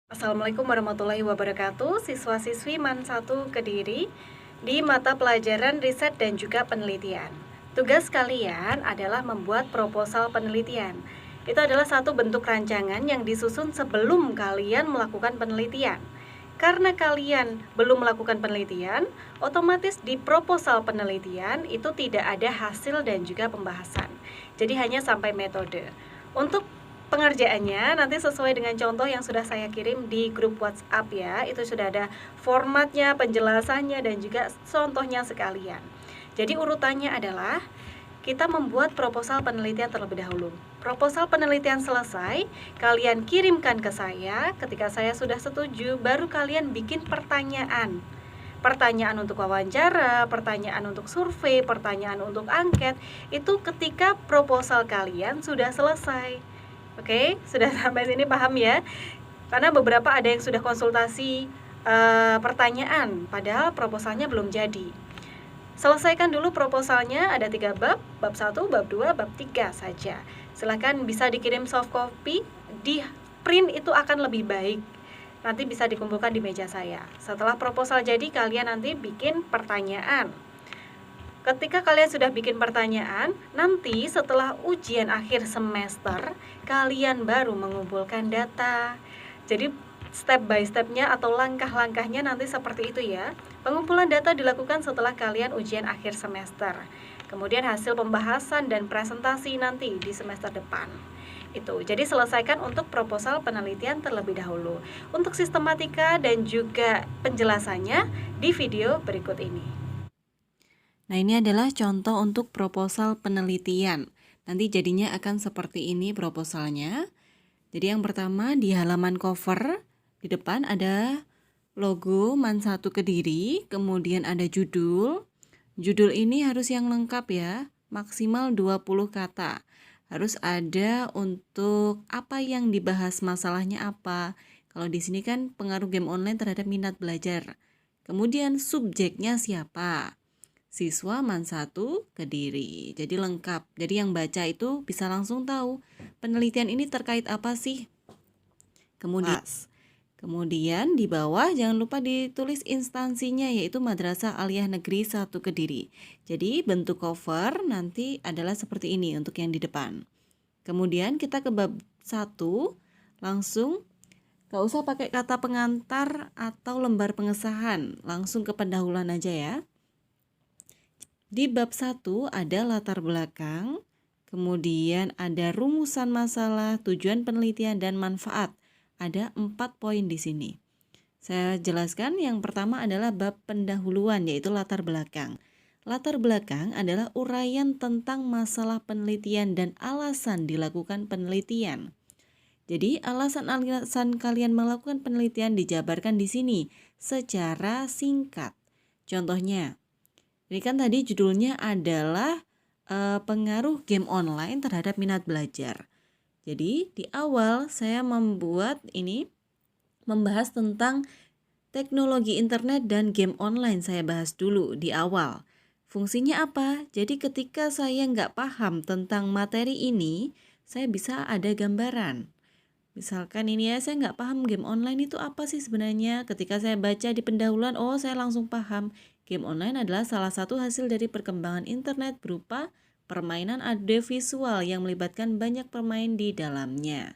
Assalamualaikum warahmatullahi wabarakatuh. Siswa-siswi MAN 1 Kediri di mata pelajaran riset dan juga penelitian. Tugas kalian adalah membuat proposal penelitian. Itu adalah satu bentuk rancangan yang disusun sebelum kalian melakukan penelitian. Karena kalian belum melakukan penelitian, otomatis di proposal penelitian itu tidak ada hasil dan juga pembahasan. Jadi hanya sampai metode. Untuk pengerjaannya nanti sesuai dengan contoh yang sudah saya kirim di grup WhatsApp ya. Itu sudah ada formatnya, penjelasannya, dan juga contohnya sekalian. Jadi urutannya adalah kita membuat proposal penelitian terlebih dahulu. Proposal penelitian selesai, kalian kirimkan ke saya. Ketika saya sudah setuju, baru kalian bikin pertanyaan. Pertanyaan untuk wawancara, pertanyaan untuk survei, pertanyaan untuk angket, itu ketika proposal kalian sudah selesai. Oke, sudah sampai sini paham ya? Karena beberapa ada yang sudah konsultasi pertanyaan, padahal proposalnya belum jadi. Selesaikan dulu proposalnya, ada 3 bab, bab 1, bab 2, bab 3 saja. Silahkan bisa dikirim soft copy, di print itu akan lebih baik. Nanti bisa dikumpulkan di meja saya. Setelah proposal jadi, kalian nanti bikin pertanyaan. Ketika kalian sudah bikin pertanyaan, nanti setelah ujian akhir semester, kalian baru mengumpulkan data. Jadi step by stepnya atau langkah-langkahnya nanti seperti itu ya. Pengumpulan data dilakukan setelah kalian ujian akhir semester. Kemudian hasil pembahasan dan presentasi nanti di semester depan. Itu. Jadi selesaikan untuk proposal penelitian terlebih dahulu. Untuk sistematika dan juga penjelasannya di video berikut ini. Nah, ini adalah contoh untuk proposal penelitian. Nanti jadinya akan seperti ini proposalnya. Jadi yang pertama di halaman cover, di depan ada logo MAN 1 Kediri, kemudian ada judul. Judul ini harus yang lengkap ya, maksimal 20 kata. Harus ada untuk apa yang dibahas, masalahnya apa. Kalau di sini kan pengaruh game online terhadap minat belajar. Kemudian subjeknya siapa? Siswa MAN 1 Kediri. Jadi lengkap. Jadi yang baca itu bisa langsung tahu penelitian ini terkait apa sih. Kemudian di bawah jangan lupa ditulis instansinya, yaitu Madrasah Aliyah Negeri 1 Kediri. Jadi bentuk cover nanti adalah seperti ini untuk yang di depan. Kemudian kita ke bab 1, langsung gak usah pakai kata pengantar atau lembar pengesahan, langsung ke pendahuluan aja ya. Di bab 1 ada latar belakang, kemudian ada rumusan masalah, tujuan penelitian, dan manfaat. Ada 4 poin di sini. Saya jelaskan, yang pertama adalah bab pendahuluan, yaitu latar belakang. Latar belakang adalah uraian tentang masalah penelitian dan alasan dilakukan penelitian. Jadi alasan kalian melakukan penelitian dijabarkan di sini secara singkat. Contohnya, ini kan tadi judulnya adalah pengaruh game online terhadap minat belajar. Jadi di awal saya membahas tentang teknologi internet dan game online, saya bahas dulu di awal. Fungsinya apa? Jadi ketika saya nggak paham tentang materi ini, saya bisa ada gambaran. Misalkan ini ya, saya nggak paham game online itu apa sih sebenarnya. Ketika saya baca di pendahuluan, saya langsung paham. Game online adalah salah satu hasil dari perkembangan internet berupa permainan audiovisual yang melibatkan banyak pemain di dalamnya.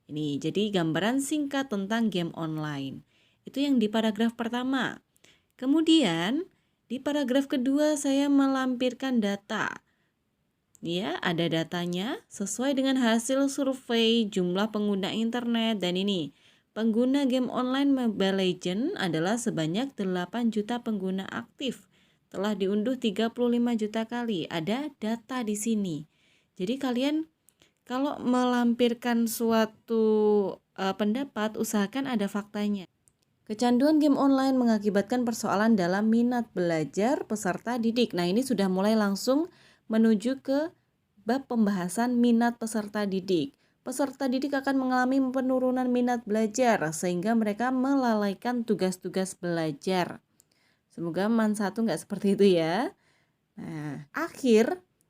Ini jadi gambaran singkat tentang game online. Itu yang di paragraf pertama. Kemudian di paragraf kedua saya melampirkan data. Ya, ada datanya sesuai dengan hasil survei jumlah pengguna internet, dan ini pengguna game online Mobile Legends adalah sebanyak 8 juta pengguna aktif. Telah diunduh 35 juta kali. Ada data di sini. Jadi kalian kalau melampirkan suatu pendapat, usahakan ada faktanya. Kecanduan game online mengakibatkan persoalan dalam minat belajar peserta didik. Nah, ini sudah mulai langsung menuju ke bab pembahasan minat peserta didik. Peserta didik akan mengalami penurunan minat belajar sehingga mereka melalaikan tugas-tugas belajar. Semoga MAN 1 nggak seperti itu ya. Nah,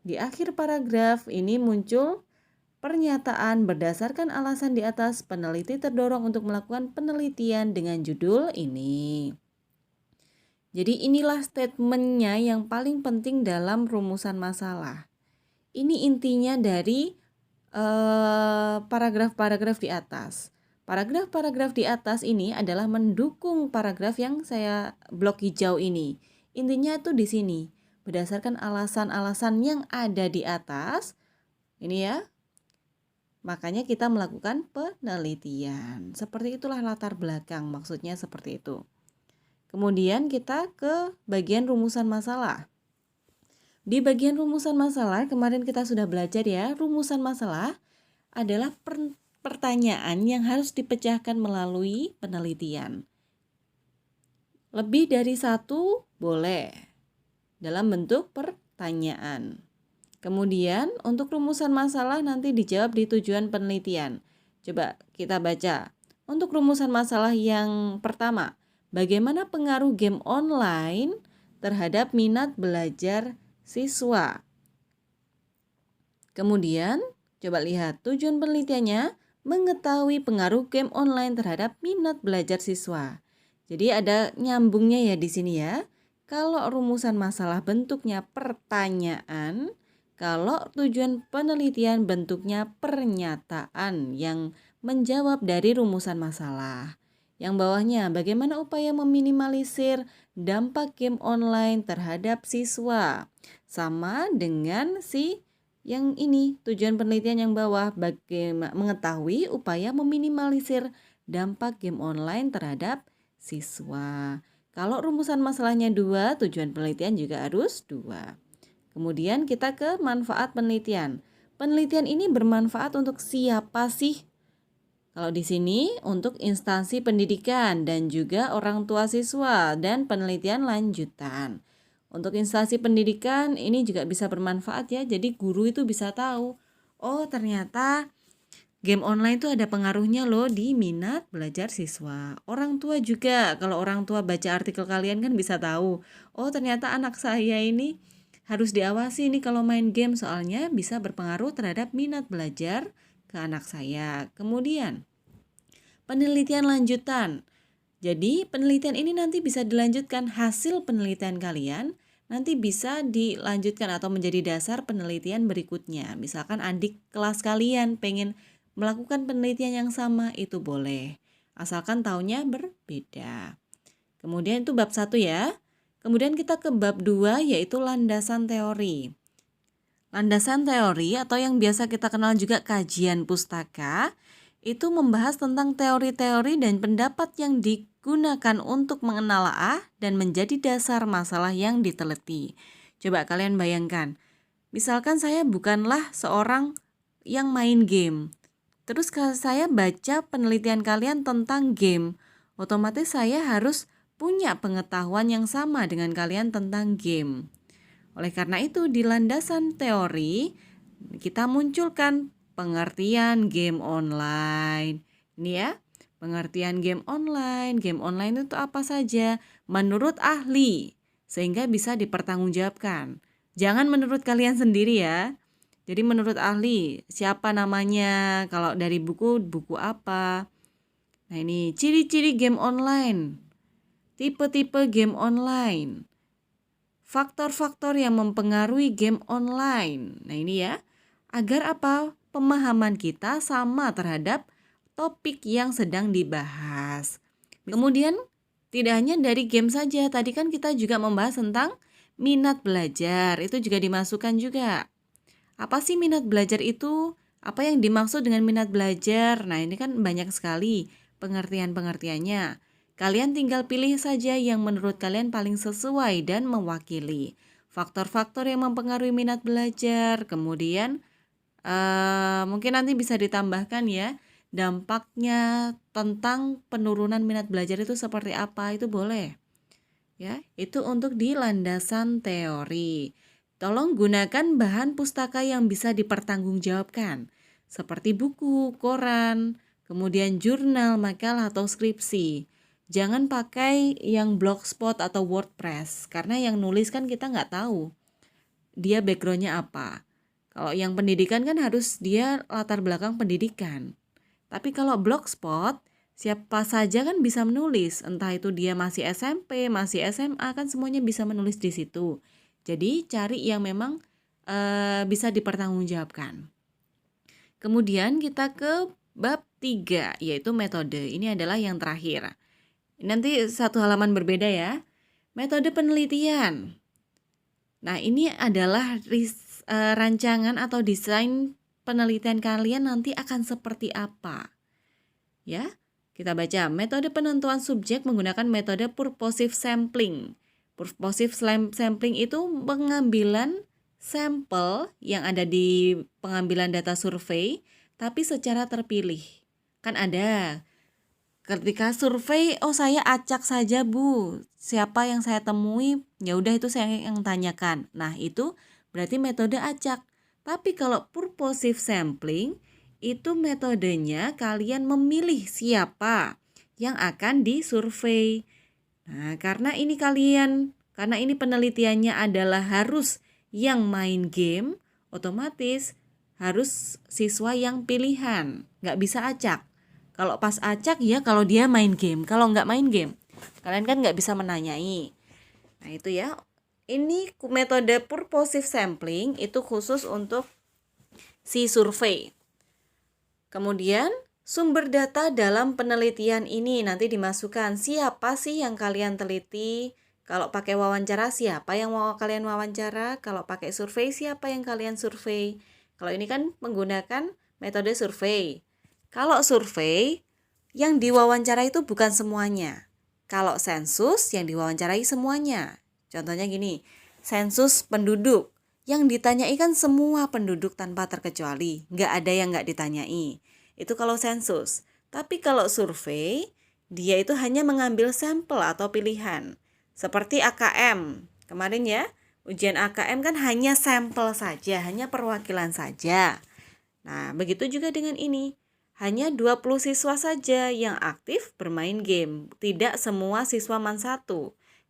di akhir paragraf ini muncul pernyataan berdasarkan alasan di atas, peneliti terdorong untuk melakukan penelitian dengan judul ini. Jadi inilah statementnya yang paling penting dalam rumusan masalah. Ini intinya dari paragraf-paragraf di atas. Paragraf-paragraf di atas ini adalah mendukung paragraf yang saya blok hijau ini. Intinya itu di sini. Berdasarkan alasan-alasan yang ada di atas, ini ya, makanya kita melakukan penelitian. Seperti itulah latar belakang, maksudnya seperti itu. Kemudian kita ke bagian rumusan masalah. Di bagian rumusan masalah, kemarin kita sudah belajar ya, rumusan masalah adalah pertanyaan yang harus dipecahkan melalui penelitian. Lebih dari satu boleh dalam bentuk pertanyaan. Kemudian untuk rumusan masalah nanti dijawab di tujuan penelitian. Coba kita baca. Untuk rumusan masalah yang pertama, bagaimana pengaruh game online terhadap minat belajar siswa? Kemudian, coba lihat tujuan penelitiannya, mengetahui pengaruh game online terhadap minat belajar siswa. Jadi ada nyambungnya ya di sini ya. Kalau rumusan masalah bentuknya pertanyaan, kalau tujuan penelitian bentuknya pernyataan yang menjawab dari rumusan masalah. Yang bawahnya, bagaimana upaya meminimalisir dampak game online terhadap siswa? Sama dengan yang ini, tujuan penelitian yang bawah, bagaimana mengetahui upaya meminimalisir dampak game online terhadap siswa. Kalau rumusan masalahnya 2, tujuan penelitian juga harus 2. Kemudian kita ke manfaat penelitian. Penelitian ini bermanfaat untuk siapa sih? Kalau di sini untuk instansi pendidikan dan juga orang tua siswa dan penelitian lanjutan. Untuk instansi pendidikan ini juga bisa bermanfaat ya. Jadi guru itu bisa tahu, oh ternyata game online itu ada pengaruhnya loh di minat belajar siswa. Orang tua juga, kalau orang tua baca artikel kalian kan bisa tahu, oh ternyata anak saya ini harus diawasi nih kalau main game soalnya bisa berpengaruh terhadap minat belajar ke anak saya. Kemudian penelitian lanjutan. Jadi penelitian ini nanti bisa dilanjutkan, hasil penelitian kalian nanti bisa dilanjutkan atau menjadi dasar penelitian berikutnya. Misalkan adik kelas kalian pengen melakukan penelitian yang sama, itu boleh. Asalkan tahunnya berbeda. Kemudian itu bab 1 ya. Kemudian kita ke bab 2 yaitu landasan teori. Landasan teori atau yang biasa kita kenal juga kajian pustaka itu membahas tentang teori-teori dan pendapat yang digunakan untuk menelaah dan menjadi dasar masalah yang diteliti. Coba kalian bayangkan, misalkan saya bukanlah seorang yang main game. Terus saya baca penelitian kalian tentang game, otomatis saya harus punya pengetahuan yang sama dengan kalian tentang game. Oleh karena itu, di landasan teori kita munculkan pengertian game online. Ini ya, pengertian game online. Game online itu apa saja? Menurut ahli, sehingga bisa dipertanggungjawabkan. Jangan menurut kalian sendiri ya. Jadi menurut ahli, siapa namanya? Kalau dari buku apa? Nah ini, ciri-ciri game online. Tipe-tipe game online. Faktor-faktor yang mempengaruhi game online. Nah ini ya, agar apa? Pemahaman kita sama terhadap topik yang sedang dibahas. Kemudian tidak hanya dari game saja, tadi kan kita juga membahas tentang minat belajar, itu juga dimasukkan juga. Apa sih minat belajar itu? Apa yang dimaksud dengan minat belajar? Nah ini kan banyak sekali pengertian-pengertiannya. Kalian tinggal pilih saja yang menurut kalian paling sesuai dan mewakili. Faktor-faktor yang mempengaruhi minat belajar, kemudian mungkin nanti bisa ditambahkan ya, dampaknya tentang penurunan minat belajar itu seperti apa, itu boleh. Ya, itu untuk di landasan teori. Tolong gunakan bahan pustaka yang bisa dipertanggungjawabkan, seperti buku, koran, kemudian jurnal, makalah atau skripsi. Jangan pakai yang blogspot atau WordPress, karena yang nulis kan kita nggak tahu dia backgroundnya apa. Kalau yang pendidikan kan harus dia latar belakang pendidikan. Tapi kalau blogspot, siapa saja kan bisa menulis, entah itu dia masih SMP, masih SMA, kan semuanya bisa menulis di situ. Jadi cari yang memang bisa dipertanggungjawabkan. Kemudian kita ke bab 3, yaitu metode. Ini adalah yang terakhir. Nanti satu halaman berbeda ya. Metode penelitian. Nah, ini adalah rancangan atau desain penelitian kalian nanti akan seperti apa. Ya, kita baca. Metode penentuan subjek menggunakan metode purposive sampling. Purposive sampling itu pengambilan sampel yang ada di pengambilan data survei, tapi secara terpilih. Kan ada ketika survei, saya acak saja Bu, siapa yang saya temui, ya udah itu saya yang tanyakan. Nah itu berarti metode acak. Tapi kalau purposive sampling, itu metodenya kalian memilih siapa yang akan disurvei. Nah karena ini penelitiannya adalah harus yang main game, otomatis harus siswa yang pilihan, nggak bisa acak. Kalau pas acak ya kalau dia main game, kalau nggak main game, kalian kan nggak bisa menanyai. Nah itu ya, ini metode purposive sampling itu khusus untuk si survei. Kemudian sumber data dalam penelitian ini nanti dimasukkan siapa sih yang kalian teliti. Kalau pakai wawancara siapa yang mau kalian wawancara, kalau pakai survei siapa yang kalian survei. Kalau ini kan menggunakan metode survei. Kalau survei, yang diwawancara itu bukan semuanya. Kalau sensus, yang diwawancarai semuanya. Contohnya gini, sensus penduduk. Yang ditanyai kan semua penduduk tanpa terkecuali. Nggak ada yang nggak ditanyai. Itu kalau sensus. Tapi kalau survei, dia itu hanya mengambil sampel atau pilihan. Seperti AKM. Kemarin ya, ujian AKM kan hanya sampel saja, hanya perwakilan saja. Nah, begitu juga dengan ini. Hanya 20 siswa saja yang aktif bermain game, tidak semua siswa MAN 1,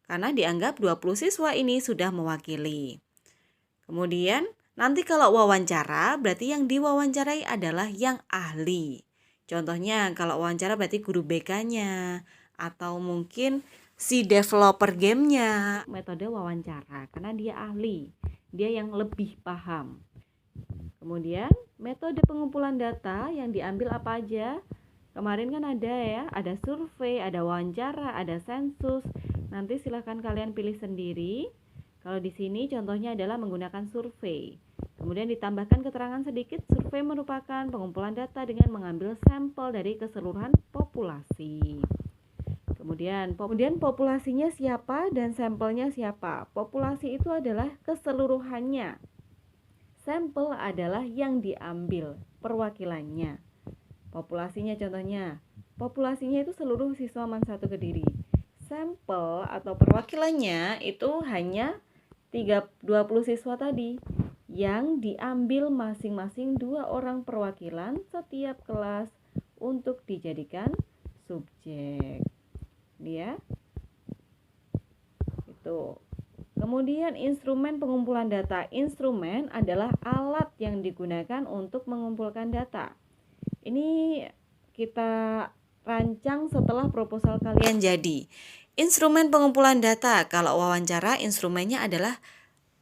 karena dianggap 20 siswa ini sudah mewakili. Kemudian, nanti kalau wawancara, berarti yang diwawancarai adalah yang ahli. Contohnya, kalau wawancara berarti guru BK-nya, atau mungkin si developer gamenya. Metode wawancara, karena dia ahli, dia yang lebih paham. Kemudian metode pengumpulan data yang diambil apa aja? Kemarin kan ada ya, ada survei, ada wawancara, ada sensus. Nanti silahkan kalian pilih sendiri. Kalau di sini contohnya adalah menggunakan survei. Kemudian ditambahkan keterangan sedikit, survei merupakan pengumpulan data dengan mengambil sampel dari keseluruhan populasi. Kemudian populasinya siapa dan sampelnya siapa? Populasi itu adalah keseluruhannya. Sampel adalah yang diambil, perwakilannya. Populasinya contohnya, populasinya itu seluruh siswa MAN 1 Kediri. Sampel atau perwakilannya itu hanya 20 siswa tadi, yang diambil masing-masing 2 orang perwakilan setiap kelas untuk dijadikan subjek. Ya. Itu. Kemudian instrumen pengumpulan data. Instrumen adalah alat yang digunakan untuk mengumpulkan data. Ini kita rancang setelah proposal kalian jadi. Instrumen pengumpulan data, kalau wawancara instrumennya adalah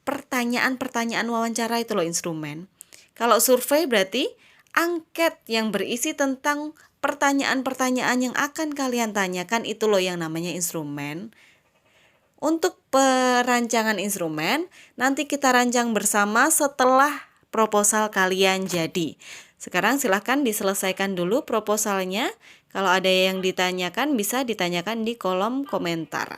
pertanyaan-pertanyaan wawancara itu loh instrumen. Kalau survei berarti angket yang berisi tentang pertanyaan-pertanyaan yang akan kalian tanyakan, itu loh yang namanya instrumen. Untuk perancangan instrumen, nanti kita rancang bersama setelah proposal kalian jadi. Sekarang silahkan diselesaikan dulu proposalnya. Kalau ada yang ditanyakan, bisa ditanyakan di kolom komentar.